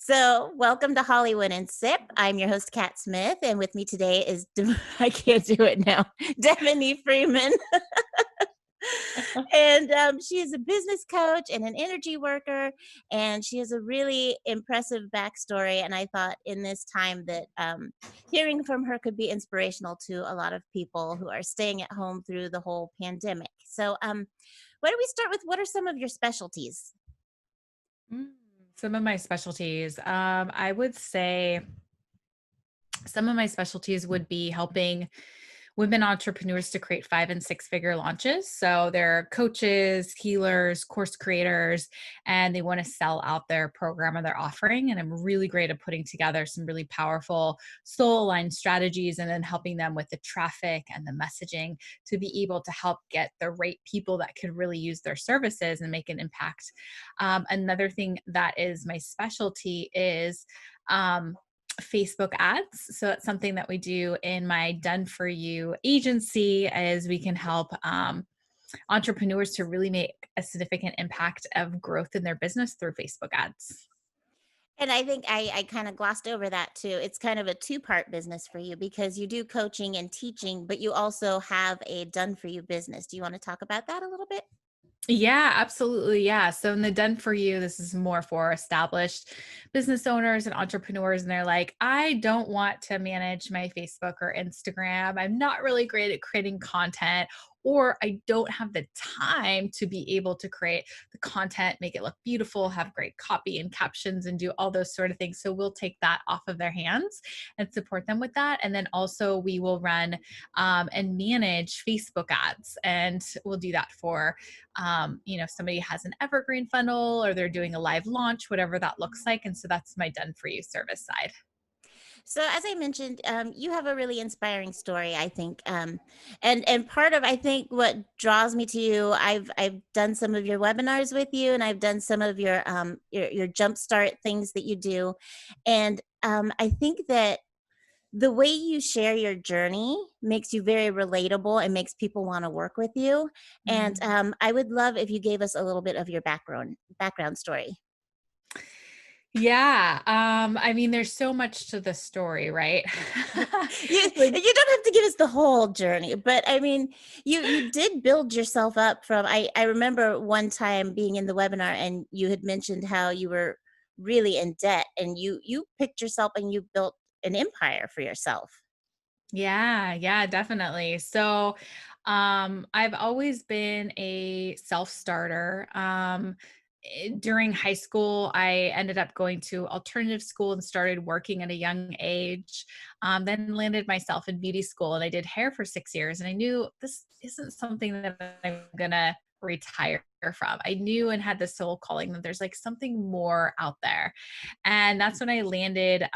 So, welcome to Hollywood and Sip. I'm your host, Kat Smith, and with me today is I can't do it now, Devani Freeman, and she is a business coach and an energy worker, and she has a really impressive backstory. And I thought in this time that hearing from her could be inspirational to a lot of people who are staying at home through the whole pandemic. So, why don't we start with what are some of your specialties? Mm, Some of my specialties, I would say some of my specialties would be helping women entrepreneurs to create 5 and 6 figure launches. So they're coaches, healers, course creators, and they want to sell out their program or their offering. And I'm really great at putting together some really powerful soul aligned strategies and then helping them with the traffic and the messaging to be able to help get the right people that could really use their services and make an impact. Another thing that is my specialty is Facebook ads. So it's something that we do in my Done For You agency is we can help entrepreneurs to really make a significant impact of growth in their business through Facebook ads. And I think I kind of glossed over that too. It's kind of a two-part business for you because you do coaching and teaching, but you also have a done for you business. Do you want to talk about that a little bit? Yeah, absolutely. Yeah. So in the Done For You, this is more for established business owners and entrepreneurs. And they're like, I don't want to manage my Facebook or Instagram. I'm not really great at creating content, or I don't have the time to be able to create the content, make it look beautiful, have great copy and captions, and do all those sort of things. So we'll take that off of their hands and support them with that. And then also we will run and manage Facebook ads. And we'll do that for somebody has an evergreen funnel or they're doing a live launch, whatever that looks like. And so that's my Done For You service side. So, as I mentioned, you have a really inspiring story, I think, and part of I think what draws me to you. I've done some of your webinars with you, and I've done some of your jumpstart things that you do, and I think that the way you share your journey makes you very relatable and makes people want to work with you. And Mm. I would love if you gave us a little bit of your background story. Yeah. I mean, there's so much to the story, right? You Like, you don't have to give us the whole journey, but I mean, you did build yourself up from I remember one time being in the webinar and you had mentioned how you were really in debt and you picked yourself and you built an empire for yourself. yeah, definitely. So, I've always been a self-starter. During high school, I ended up going to alternative school and started working at a young age. Then landed myself in beauty school and I did hair for 6 years. And I knew this isn't something that I'm gonna retire from. I knew and had this soul calling that there's like something more out there. And that's when I landed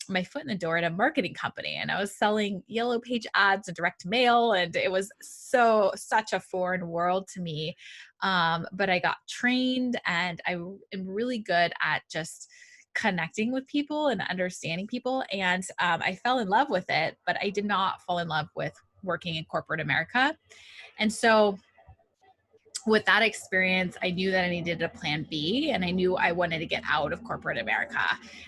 my foot in the door at a marketing company. And I was selling yellow page ads and direct mail. And it was such a foreign world to me. But I got trained and am really good at just connecting with people and understanding people. And I fell in love with it, but I did not fall in love with working in corporate America. And so with that experience, I knew that I needed a plan B and I knew I wanted to get out of corporate America.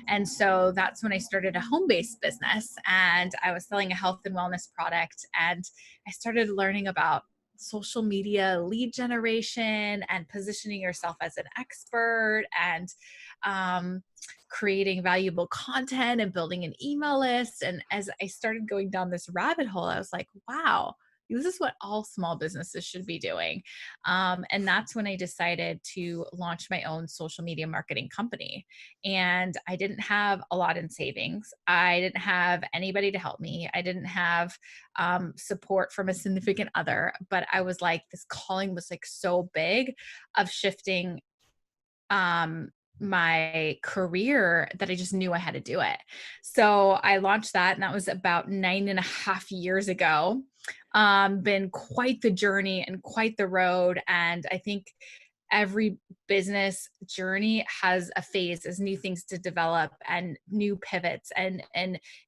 And so that's when I started a home based business and I was selling a health and wellness product. And I started learning about social media lead generation and positioning yourself as an expert and um, creating valuable content and building an email list. And as I started going down this rabbit hole, I was like, wow, this is what all small businesses should be doing. And that's when I decided to launch my own social media marketing company. And I didn't have a lot in savings. I didn't have anybody to help me. I didn't have support from a significant other. But I was like, this calling was like so big of shifting my career that I just knew I had to do it. So I launched that, and that was about 9.5 years ago. Been quite the journey and quite the road. And I think every business journey has a phase as new things to develop and new pivots and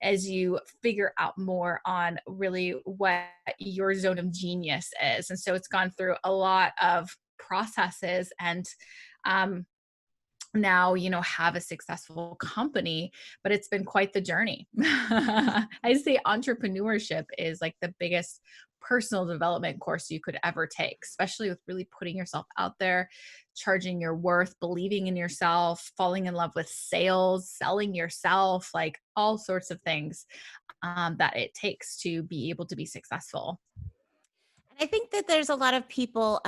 as you figure out more on really what your zone of genius is. And so it's gone through a lot of processes and um now, have a successful company, but it's been quite the journey. I say entrepreneurship is like the biggest personal development course you could ever take, especially with really putting yourself out there, charging your worth, believing in yourself, falling in love with sales, selling yourself, like all sorts of things that it takes to be able to be successful. And I think that there's a lot of people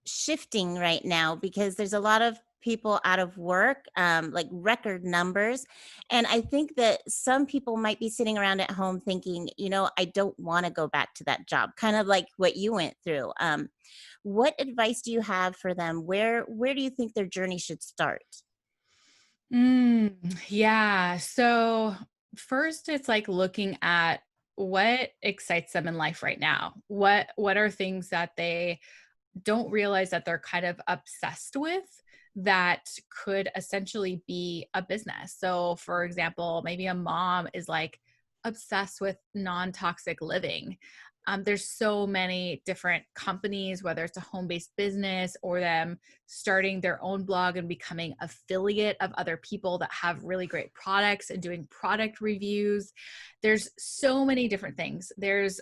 shifting right now because there's a lot of people out of work, like record numbers. And I think that some people might be sitting around at home thinking, I don't want to go back to that job, kind of like what you went through. What advice do you have for them? Where do you think their journey should start? Yeah. So first it's like looking at what excites them in life right now. What are things that they don't realize that they're kind of obsessed with that could essentially be a business. So, for example, maybe a mom is like obsessed with non toxic living. There's so many different companies, whether it's a home based business or them starting their own blog and becoming affiliate of other people that have really great products and doing product reviews. There's so many different things. There's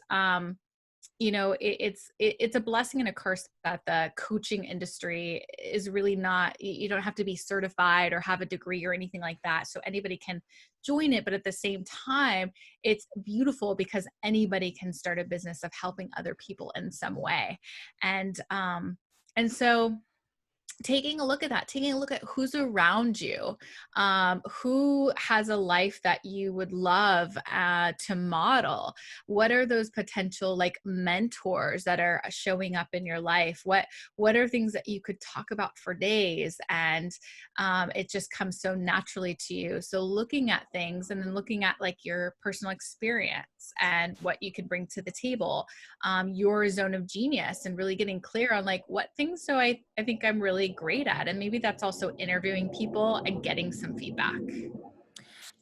it's a blessing and a curse that the coaching industry is really not, you don't have to be certified or have a degree or anything like that, so anybody can join it, but at the same time it's beautiful because anybody can start a business of helping other people in some way. And so taking a look at that, taking a look at who's around you, who has a life that you would love to model. What are those potential like mentors that are showing up in your life? What are things that you could talk about for days, and it just comes so naturally to you? So looking at things and then looking at like your personal experience and what you could bring to the table, your zone of genius, and really getting clear on like what things do I think I'm really great at. And maybe that's also interviewing people and getting some feedback.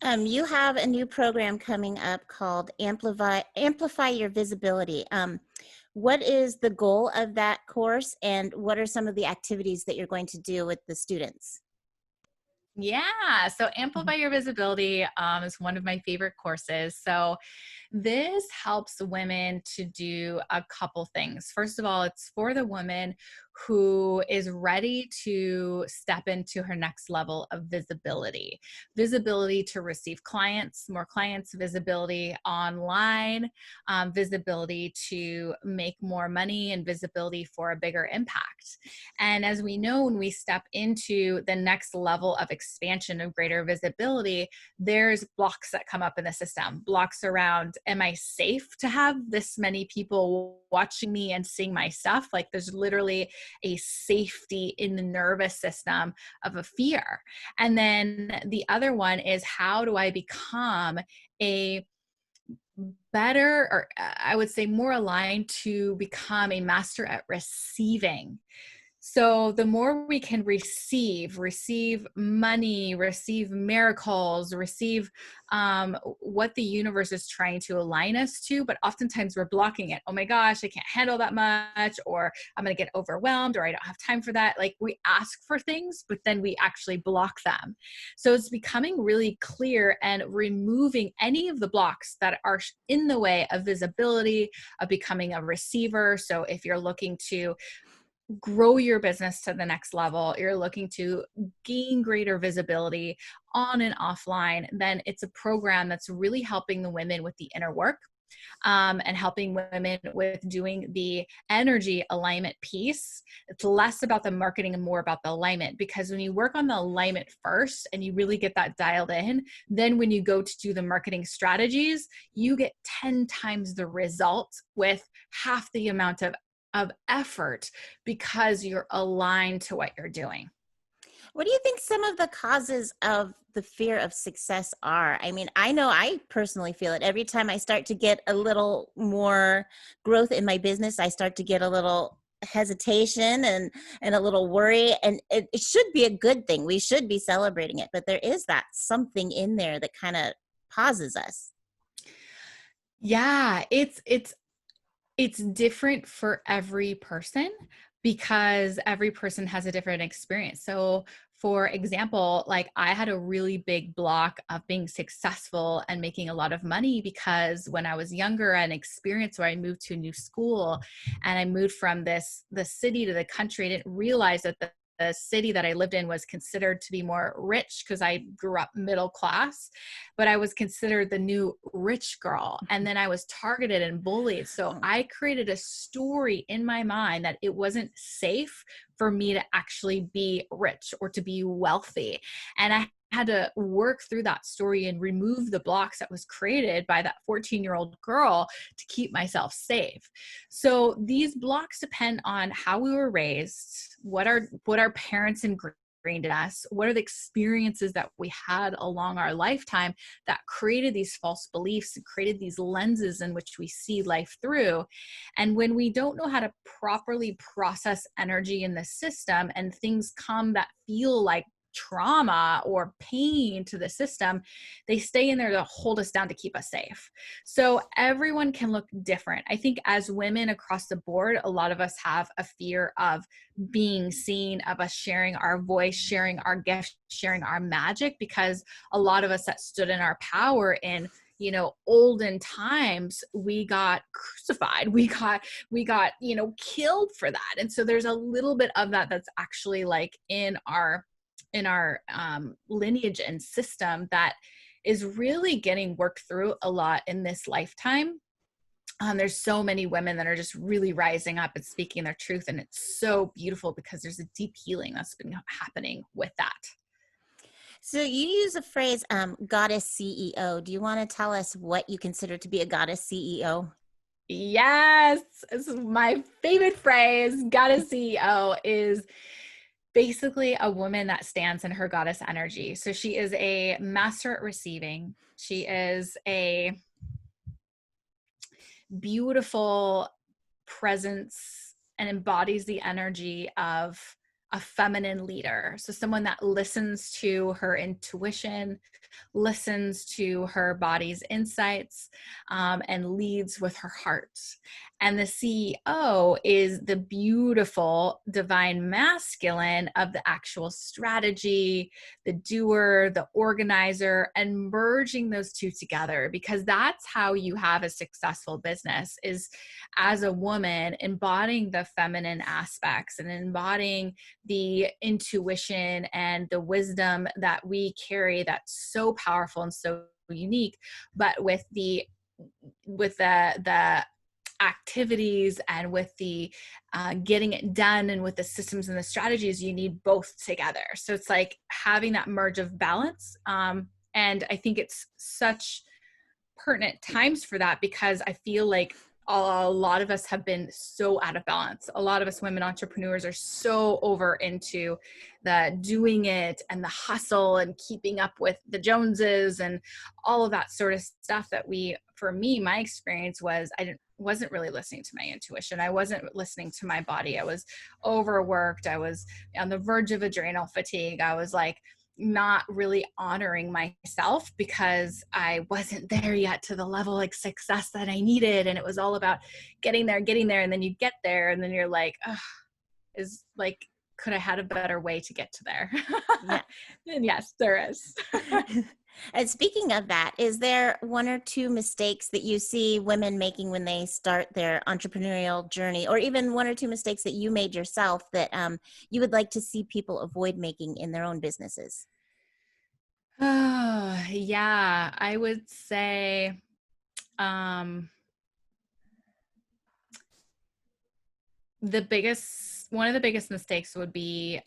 You have a new program coming up called Amplify Your Visibility. What is the goal of that course, and what are some of the activities that you're going to do with the students? Yeah. So Amplify Your Visibility is one of my favorite courses. So this helps women to do a couple things. First of all, it's for the woman who is ready to step into her next level of visibility, visibility to receive clients, more clients, visibility online, visibility to make more money, and visibility for a bigger impact. And as we know, when we step into the next level of expansion of greater visibility, there's blocks that come up in the system, blocks around, am I safe to have this many people watching me and seeing my stuff? Like there's literally a safety in the nervous system of a fear. And then the other one is, how do I become a better, or I would say more aligned to become a master at receiving? So the more we can receive money, receive miracles, receive what the universe is trying to align us to, but oftentimes we're blocking it. Oh my gosh, I can't handle that much, or I'm going to get overwhelmed, or I don't have time for that. Like we ask for things, but then we actually block them. So it's becoming really clear and removing any of the blocks that are in the way of visibility, of becoming a receiver. So if you're looking to grow your business to the next level, you're looking to gain greater visibility on and offline, then it's a program that's really helping the women with the inner work, and helping women with doing the energy alignment piece. It's less about the marketing and more about the alignment, because when you work on the alignment first and you really get that dialed in, then when you go to do the marketing strategies, you get 10 times the results with half the amount of effort, because you're aligned to what you're doing. What do you think some of the causes of the fear of success are? I mean, I know I personally feel it every time I start to get a little more growth in my business. I start to get a little hesitation and a little worry, and it should be a good thing. We should be celebrating it, but there is that something in there that kind of pauses us. Yeah, it's different for every person, because every person has a different experience. So For example, like I had a really big block of being successful and making a lot of money because when I was younger and experienced where I moved to a new school and I moved from the city to the country, I didn't realize that the city that I lived in was considered to be more rich because I grew up middle class, but I was considered the new rich girl. And then I was targeted and bullied. So I created a story in my mind that it wasn't safe for me to actually be rich or to be wealthy. And I had to work through that story and remove the blocks that was created by that 14-year-old girl to keep myself safe. So these blocks depend on how we were raised, what our parents ingrained in us, what are the experiences that we had along our lifetime that created these false beliefs and created these lenses in which we see life through. And when we don't know how to properly process energy in the system and things come that feel like trauma or pain to the system, they stay in there to hold us down to keep us safe. So everyone can look different. I think as women across the board, a lot of us have a fear of being seen, of us sharing our voice, sharing our gift, sharing our magic, because a lot of us that stood in our power in olden times, we got crucified, we got killed for that. And so there's a little bit of that that's actually like in our lineage and system that is really getting worked through a lot in this lifetime. There's so many women that are just really rising up and speaking their truth, and it's so beautiful because there's a deep healing that's been happening with that. So you use a phrase, goddess CEO. Do you want to tell us what you consider to be a goddess CEO? Yes, this is my favorite phrase. Goddess CEO is basically a woman that stands in her goddess energy. So she is a master at receiving. She is a beautiful presence and embodies the energy of a feminine leader. So someone that listens to her intuition, listens to her body's insights, and leads with her heart. And the CEO is the beautiful divine masculine of the actual strategy, the doer, the organizer, and merging those two together, because that's how you have a successful business, is as a woman embodying the feminine aspects and embodying the intuition and the wisdom that we carry that's so powerful and so unique, but with the activities and with the getting it done and with the systems and the strategies, you need both together. So it's like having that merge of balance. And I think it's such pertinent times for that, because I feel like a lot of us have been so out of balance. A lot of us women entrepreneurs are so over into the doing it and the hustle and keeping up with the Joneses and all of that sort of stuff that for me, my experience was wasn't really listening to my intuition. I wasn't listening to my body. I was overworked. I was on the verge of adrenal fatigue. I was like not really honoring myself because I wasn't there yet to the level like success that I needed. And it was all about getting there. And then you get there and then you're like, oh, could I had a better way to get to there? Yeah. And yes, there is. And speaking of that, is there one or two mistakes that you see women making when they start their entrepreneurial journey, or even one or two mistakes that you made yourself that you would like to see people avoid making in their own businesses? Oh, yeah, I would say um, one of the biggest mistakes would be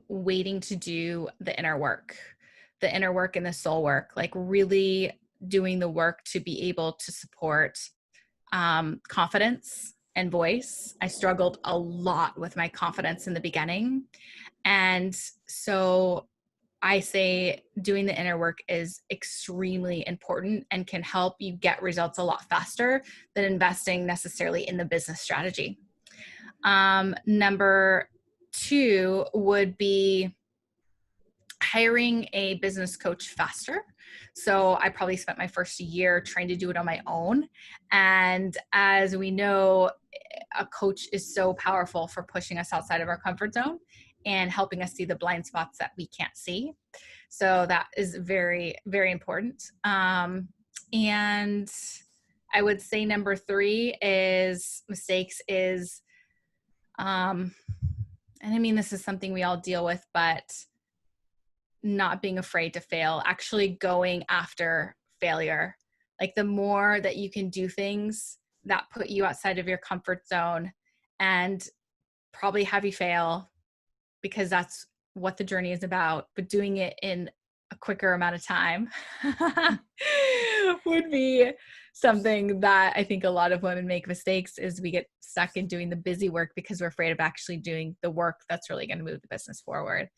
waiting to do the inner work and the soul work, like really doing the work to be able to support confidence and voice. I struggled a lot with my confidence in the beginning. And so I say doing the inner work is extremely important and can help you get results a lot faster than investing necessarily in the business strategy. Number two would be hiring a business coach faster. So I probably spent my first year trying to do it on my own. And as we know, a coach is so powerful for pushing us outside of our comfort zone and helping us see the blind spots that we can't see. So that is very, very important. And I would say number 3 is mistakes is, and I mean, this is something we all deal with, but not being afraid to fail, actually going after failure. Like the more that you can do things that put you outside of your comfort zone and probably have you fail, because that's what the journey is about, but doing it in a quicker amount of time would be something that I think a lot of women make mistakes is we get stuck in doing the busy work because we're afraid of actually doing the work that's really going to move the business forward.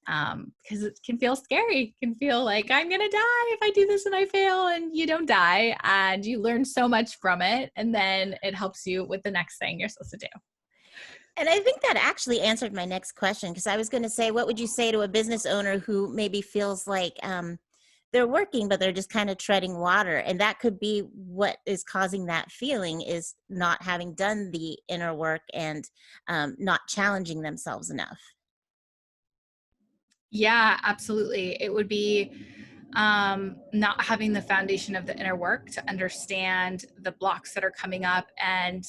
Because it can feel scary. It can feel like I'm going to die if I do this and I fail, and you don't die and you learn so much from it. And then it helps you with the next thing you're supposed to do. And I think that actually answered my next question, because I was going to say, what would you say to a business owner who maybe feels like they're working, but they're just kind of treading water? And that could be what is causing that feeling, is not having done the inner work and not challenging themselves enough. Yeah, absolutely. It would be not having the foundation of the inner work to understand the blocks that are coming up and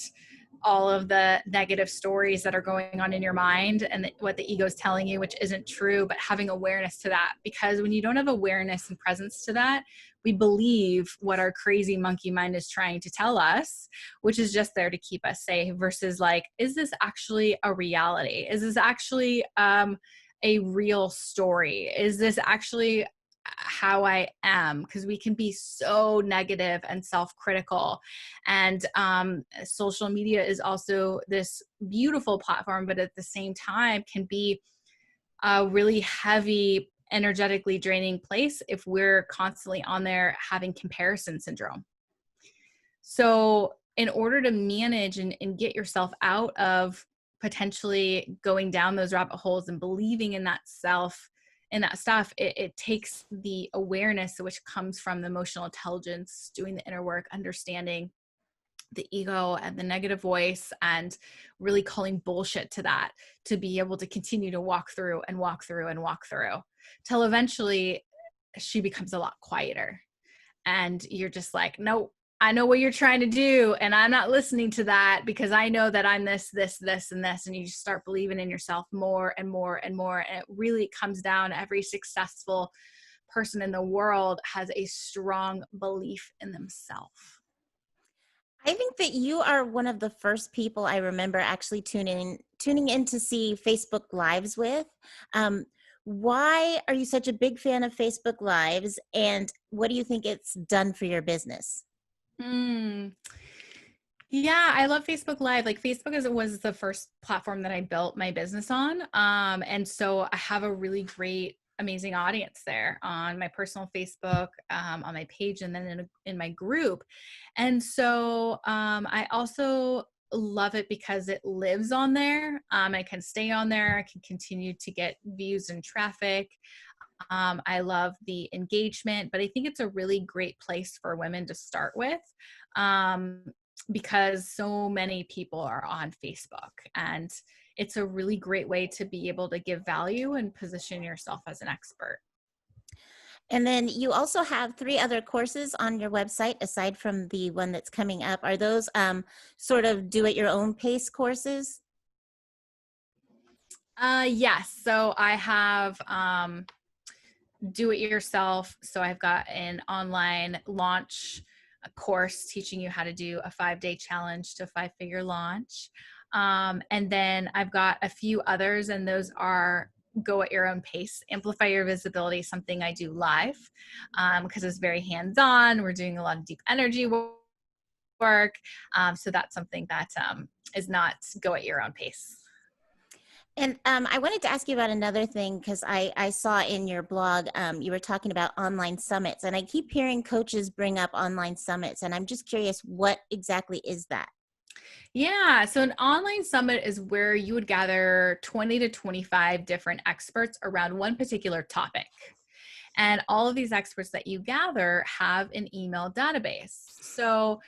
all of the negative stories that are going on in your mind and what the ego is telling you, which isn't true, but having awareness to that. Because when you don't have awareness and presence to that, we believe what our crazy monkey mind is trying to tell us, which is just there to keep us safe, versus like, is this actually a reality? Is this actually a real story? Is this actually how I am? Because we can be so negative and self-critical. And social media is also this beautiful platform, but at the same time can be a really heavy, energetically draining place if we're constantly on there having comparison syndrome. So in order to manage and get yourself out of potentially going down those rabbit holes and believing in that self and that stuff, it takes the awareness, which comes from the emotional intelligence, doing the inner work, understanding the ego and the negative voice, and really calling bullshit to that, to be able to continue to walk through and walk through and walk through till eventually she becomes a lot quieter. And you're just like, no, I know what you're trying to do, and I'm not listening to that because I know that I'm this, this, this, and this. And you just start believing in yourself more and more and more. And it really comes down, every successful person in the world has a strong belief in themselves. I think that you are one of the first people I remember actually tuning in to see Facebook Lives with. Why are you such a big fan of Facebook Lives, and what do you think it's done for your business? Mm. Yeah, I love Facebook Live. Like Facebook was the first platform that I built my business on. And so I have a really great, amazing audience there on my personal Facebook, on my page, and then in my group. And so I also love it because it lives on there. I can stay on there. I can continue to get views and traffic. I love the engagement, but I think it's a really great place for women to start with. Um, because so many people are on Facebook, and it's a really great way to be able to give value and position yourself as an expert. And then you also have 3 other courses on your website aside from the one that's coming up. Are those sort of do at your own pace courses? Yes. So I have do it yourself. So I've got an online launch course teaching you how to do a 5-day challenge to a 5-figure launch. And then I've got a few others, and those are go at your own pace. Amplify your visibility, something I do live because it's very hands-on. We're doing a lot of deep energy work. So that's something that is not go at your own pace. And I wanted to ask you about another thing, because I saw in your blog you were talking about online summits, and I keep hearing coaches bring up online summits, and I'm just curious, what exactly is that? Yeah. So an online summit is where you would gather 20 to 25 different experts around one particular topic. And all of these experts that you gather have an email database. So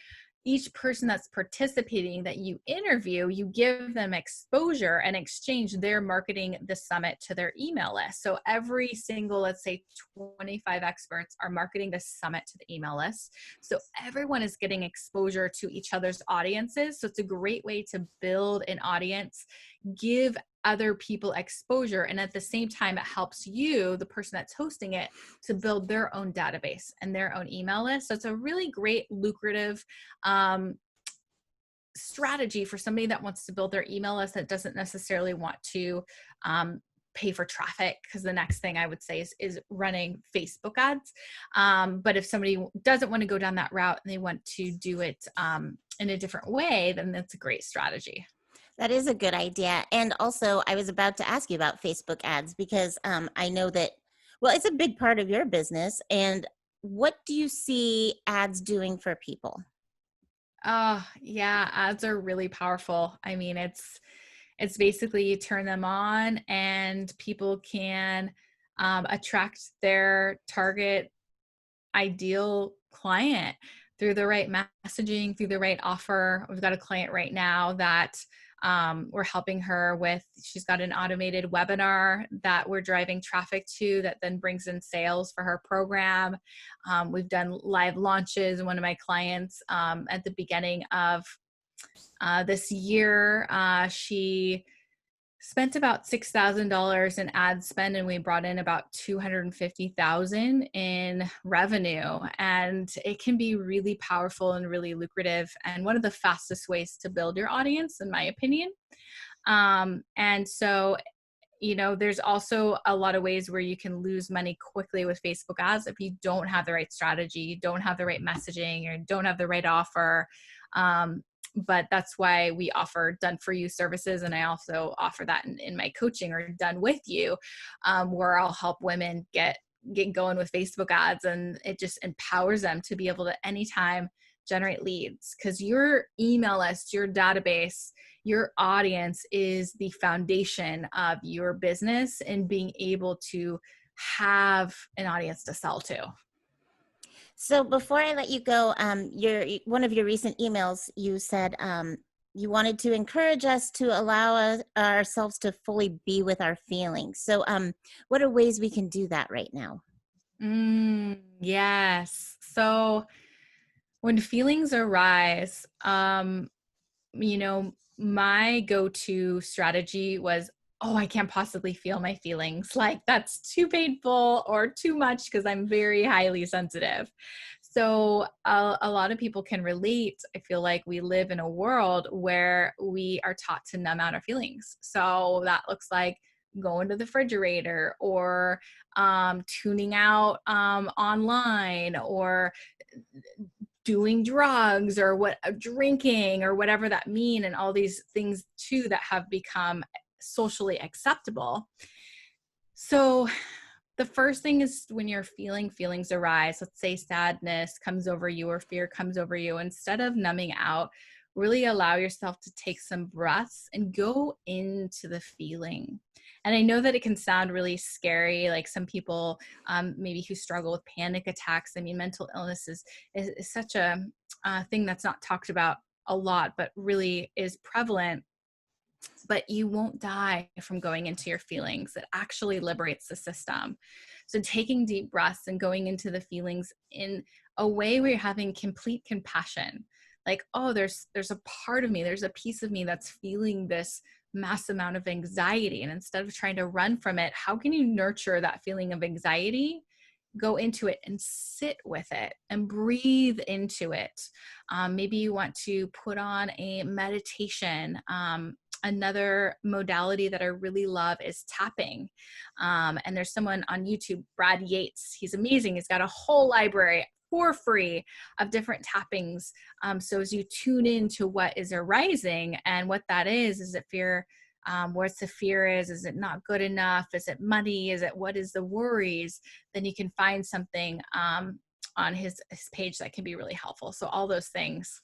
each person that's participating that you interview, you give them exposure and exchange their marketing the summit to their email list. So every single, let's say 25 experts are marketing the summit to the email list. So everyone is getting exposure to each other's audiences. So it's a great way to build an audience, give other people exposure, and at the same time it helps you, the person that's hosting it, to build their own database and their own email list. So it's a really great, lucrative strategy for somebody that wants to build their email list that doesn't necessarily want to pay for traffic, because the next thing I would say is running Facebook ads. But if somebody doesn't want to go down that route and they want to do it in a different way, then that's a great strategy. That is a good idea. And also, I was about to ask you about Facebook ads because I know that, well, it's a big part of your business. And what do you see ads doing for people? Oh, yeah, ads are really powerful. I mean, it's basically you turn them on and people can attract their target ideal client through the right messaging, through the right offer. We've got a client right now that we're helping her with. She's got an automated webinar that we're driving traffic to that then brings in sales for her program. We've done live launches. One of my clients at the beginning of this year, she spent about $6,000 in ad spend, and we brought in about 250,000 in revenue. And it can be really powerful and really lucrative, and one of the fastest ways to build your audience, in my opinion. And so, there's also a lot of ways where you can lose money quickly with Facebook ads if you don't have the right strategy, you don't have the right messaging, or don't have the right offer. But that's why we offer done for you services. And I also offer that in my coaching, or done with you, where I'll help women get going with Facebook ads. And it just empowers them to be able to anytime generate leads, because your email list, your database, your audience is the foundation of your business and being able to have an audience to sell to. So before I let you go, one of your recent emails, you said you wanted to encourage us to allow ourselves to fully be with our feelings. So what are ways we can do that right now? Yes. So when feelings arise, my go-to strategy was, oh, I can't possibly feel my feelings. Like, that's too painful or too much, because I'm very highly sensitive. So a lot of people can relate. I feel like we live in a world where we are taught to numb out our feelings. So that looks like going to the refrigerator, or tuning out online, or doing drugs, or drinking, or whatever that mean, and all these things too that have become socially acceptable. So the first thing is, when you're feeling feelings arise, let's say sadness comes over you or fear comes over you, instead of numbing out, really allow yourself to take some breaths and go into the feeling. And I know that it can sound really scary, like some people maybe who struggle with panic attacks. I mean, mental illness is such a thing that's not talked about a lot, but really is prevalent. But you won't die from going into your feelings. It actually liberates the system. So taking deep breaths and going into the feelings in a way where you're having complete compassion, like, oh, there's a part of me, there's a piece of me that's feeling this mass amount of anxiety. And instead of trying to run from it, how can you nurture that feeling of anxiety? Go into it and sit with it and breathe into it. Maybe you want to put on a meditation. Another modality that I really love is tapping. And there's someone on YouTube, Brad Yates. He's amazing. He's got a whole library for free of different tappings. So as you tune into what is arising, and what that is it fear? What's the fear is it not good enough? Is it money? Is it, what is the worries? Then you can find something on his page that can be really helpful. So all those things.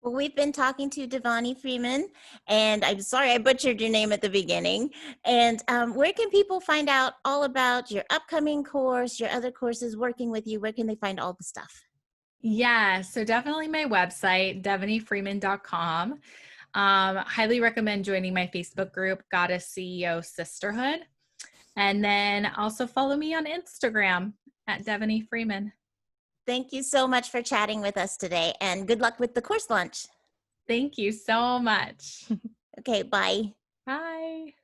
Well, we've been talking to Devani Freeman, and I'm sorry I butchered your name at the beginning. And where can people find out all about your upcoming course, your other courses, working with you? Where can they find all the stuff? Yeah, so definitely my website, devanifreeman.com. Highly recommend joining my Facebook group, Goddess CEO Sisterhood. And then also follow me on Instagram at Devani Freeman. Thank you so much for chatting with us today, and good luck with the course launch. Thank you so much. Okay, bye. Bye.